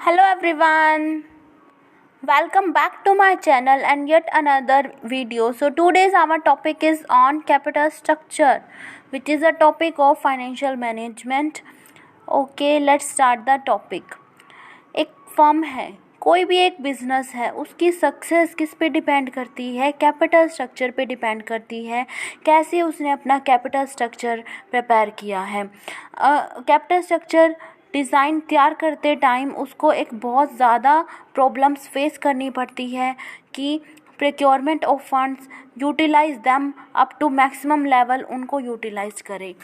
Hello everyone, welcome back to my channel and yet another video. So today's our topic is on capital structure, which is a topic of financial management. Okay, let's start the topic. एक firm है, कोई भी एक business है, उसकी success किस पे depend करती है? कैपिटल स्ट्रक्चर पे डिपेंड करती है। कैसे उसने अपना कैपिटल स्ट्रक्चर प्रिपेयर किया है। कैपिटल स्ट्रक्चर डिज़ाइन तैयार करते टाइम उसको एक बहुत ज़्यादा प्रॉब्लम्स फेस करनी पड़ती है कि procurement of funds utilise them up to maximum level उनको यूटिलाइज करें।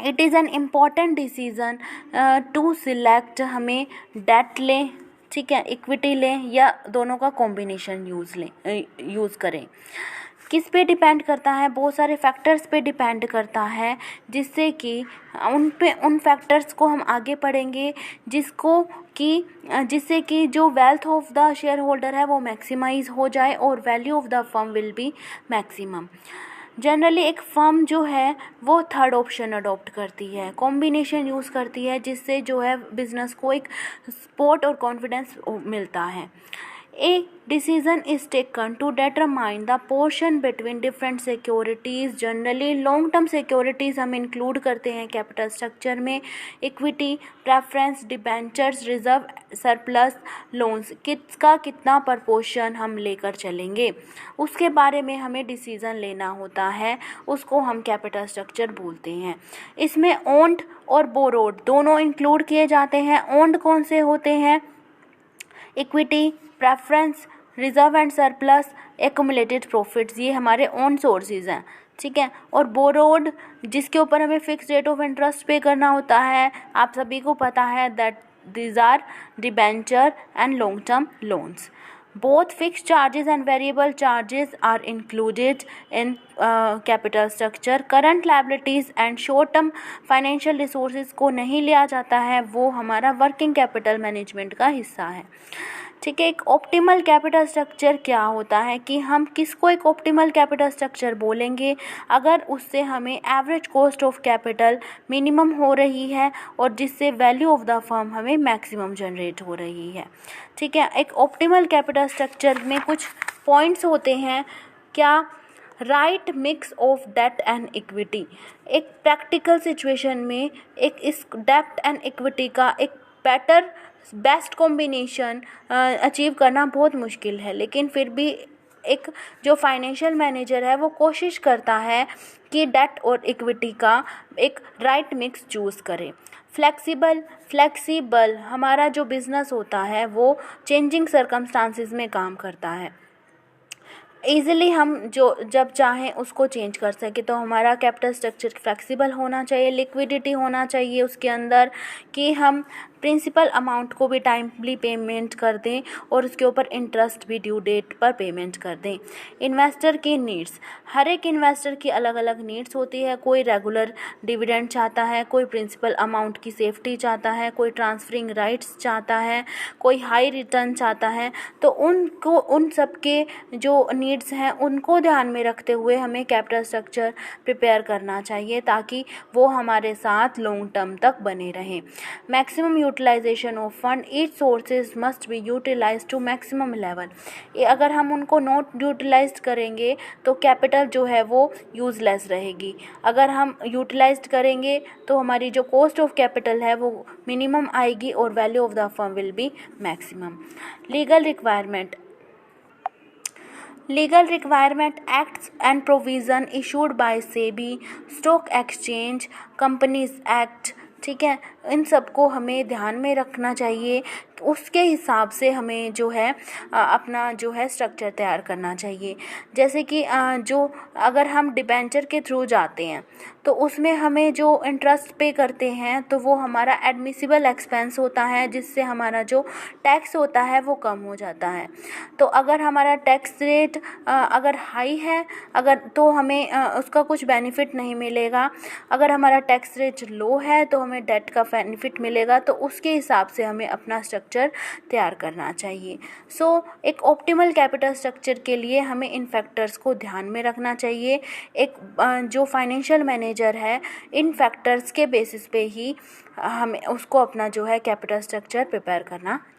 It is an important decision to select हमें डेट लें, ठीक है, इक्विटी लें या दोनों का कॉम्बिनेशन यूज़ करें। किस पे डिपेंड करता है? बहुत सारे फैक्टर्स पे डिपेंड करता है, जिससे कि उन फैक्टर्स को हम आगे पढ़ेंगे जिससे कि जो wealth of the share holder है वो मैक्सिमाइज हो जाए और value of the firm will be maximum. Generally एक फर्म जो है वो थर्ड ऑप्शन अडॉप्ट करती है, कॉम्बिनेशन यूज़ करती है, जिससे जो है बिजनेस को एक सपोर्ट और कॉन्फिडेंस मिलता है। A decision is taken to determine the portion between different securities. Generally long term securities हम इंक्लूड करते हैं कैपिटल स्ट्रक्चर में। Equity, preference, debentures, reserve, surplus, loans, किसका कितना प्रपोर्शन हम लेकर चलेंगे, उसके बारे में हमें डिसीज़न लेना होता है। उसको हम कैपिटल स्ट्रक्चर बोलते हैं। इसमें ओन्ड और बोरोड दोनों इंक्लूड किए जाते हैं। ओन्ड कौन से होते हैं? Equity, preference, reserve and surplus, accumulated profits, ये हमारे ओन सोर्सेज हैं, ठीक है। और बोरोड जिसके ऊपर हमें फिक्स रेट ऑफ इंटरेस्ट पे करना होता है, आप सभी को पता है that these are debenture and long term loans. Both fixed charges and variable charges are included in capital structure. Current liabilities and short term financial resources को नहीं लिया जाता है, वो हमारा वर्किंग कैपिटल मैनेजमेंट का हिस्सा है, ठीक है। एक ऑप्टिमल कैपिटल स्ट्रक्चर क्या होता है कि हम किसको एक ऑप्टिमल कैपिटल स्ट्रक्चर बोलेंगे? अगर उससे हमें average cost of capital minimum हो रही है और जिससे वैल्यू ऑफ द फर्म हमें मैक्सिमम जनरेट हो रही है, ठीक है। एक ऑप्टिमल कैपिटल स्ट्रक्चर में कुछ पॉइंट्स होते हैं। क्या? Right mix of debt and equity. एक प्रैक्टिकल सिचुएशन में इस डेट एंड इक्विटी का एक बेस्ट कॉम्बिनेशन अचीव करना बहुत मुश्किल है, लेकिन फिर भी एक जो फाइनेंशियल मैनेजर है वो कोशिश करता है कि डेट और इक्विटी का एक राइट मिक्स चूज़ करे। फ्लेक्सिबल हमारा जो बिज़नेस होता है वो चेंजिंग सर्कमस्टांसिस में काम करता है। ईज़िली हम जो जब चाहें उसको चेंज कर सकें, तो हमारा कैपिटल स्ट्रक्चर फ्लेक्सिबल होना चाहिए। लिक्विडिटी होना चाहिए उसके अंदर कि हम प्रिंसिपल अमाउंट को भी टाइमली पेमेंट कर दें और उसके ऊपर इंटरेस्ट भी ड्यू डेट पर पेमेंट कर दें। इन्वेस्टर की नीड्स, हर एक इन्वेस्टर की अलग अलग नीड्स होती है। कोई रेगुलर डिविडेंड चाहता है, कोई प्रिंसिपल अमाउंट की सेफ्टी चाहता है, कोई ट्रांसफरिंग राइट्स चाहता है, कोई हाई रिटर्न चाहता है। तो उन सब के जो नीड्स हैं उनको ध्यान में रखते हुए हमें कैपिटल स्ट्रक्चर प्रिपेयर करना चाहिए, ताकि वो हमारे साथ लॉन्ग टर्म तक बने रहें। Maximum utilisation of fund, each sources must be utilise to maximum level. अगर हम उनको नॉट यूटिलाइज करेंगे तो कैपिटल जो है वो यूज़लेस रहेगी। अगर हम यूटिलाइज करेंगे तो हमारी जो कॉस्ट ऑफ कैपिटल है वो मिनिमम आएगी और value of the firm will be maximum. Legal requirement, acts and provision issued by SEBI, Stock Exchange Companies Act, ठीक है। इन सबको हमें ध्यान में रखना चाहिए, उसके हिसाब से हमें जो है अपना जो है स्ट्रक्चर तैयार करना चाहिए। जैसे कि जो अगर हम डिबेंचर के थ्रू जाते हैं तो उसमें हमें जो इंटरेस्ट पे करते हैं तो वो हमारा एडमिसिबल एक्सपेंस होता है, जिससे हमारा जो टैक्स होता है वो कम हो जाता है। तो अगर हमारा टैक्स रेट अगर हाई है तो हमें उसका कुछ बेनिफिट नहीं मिलेगा। अगर हमारा टैक्स रेट लो है तो हमें डेट का बेनिफिट मिलेगा तो उसके हिसाब से हमें अपना स्ट्रक्चर तैयार करना चाहिए। एक ऑप्टिमल कैपिटल स्ट्रक्चर के लिए हमें इन फैक्टर्स को ध्यान में रखना चाहिए। जो फाइनेंशियल मैनेजर है इन फैक्टर्स के बेसिस पे ही हमें उसको अपना जो है कैपिटल स्ट्रक्चर प्रिपेयर करना